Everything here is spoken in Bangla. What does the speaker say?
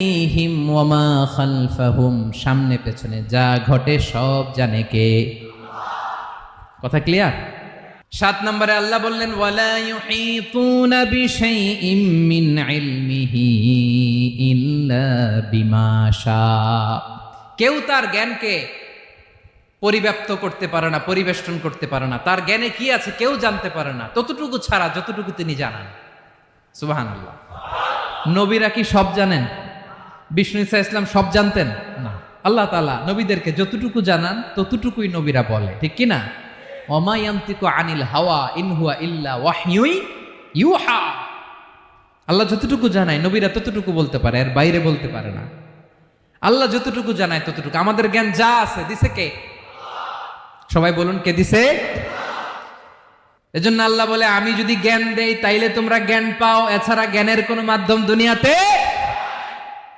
হিম ওয়ামা খালফাহুম, সামনে পেছনে যা ঘটে সব জানে কে? কথা ক্লিয়ার? 7 নম্বরে আল্লাহ বললেন ওয়ালা ইউহিতুনা বিশাইইম মিন ইলমিহি ইল্লা বিমা শা। কেউ তার জ্ঞানকে পরিব্যাপ্ত করতে পারে না, পরিবেষ্টন করতে পারে না। তার জ্ঞানে কি আছে কেউ জানতে পারে না, ততটুকু ছাড়া যতটুকু তিনি জানান। সুবহানাল্লাহ। নবীরা কি সব জানেন? বিষ্ণু ঈসা ইসলাম সব জানতেন না। আল্লাহ তাআলা নবীদেরকে যতটুকু জানান ততটুকুই নবীরা বলে, ঠিক কি না? ওমা ইয়ানতিকু আনিল হাওয়া ইন হুয়া ইল্লা ওয়াহয়ুন ইউহা। আল্লাহ যতটুকু জানায় নবীরা ততটুকু বলতে পারে, এর বাইরে বলতে পারে না। আল্লাহ যতটুকু জানায় ততটুকু। আমাদের জ্ঞান যা আছে দিছে কে? সবাই বলুন, কে দিছে? এজন্য আল্লাহ বলে আমি যদি জ্ঞান দেই তাইলে তোমরা জ্ঞান পাও, এছাড়া জ্ঞানের কোনো মাধ্যম দুনিয়াতে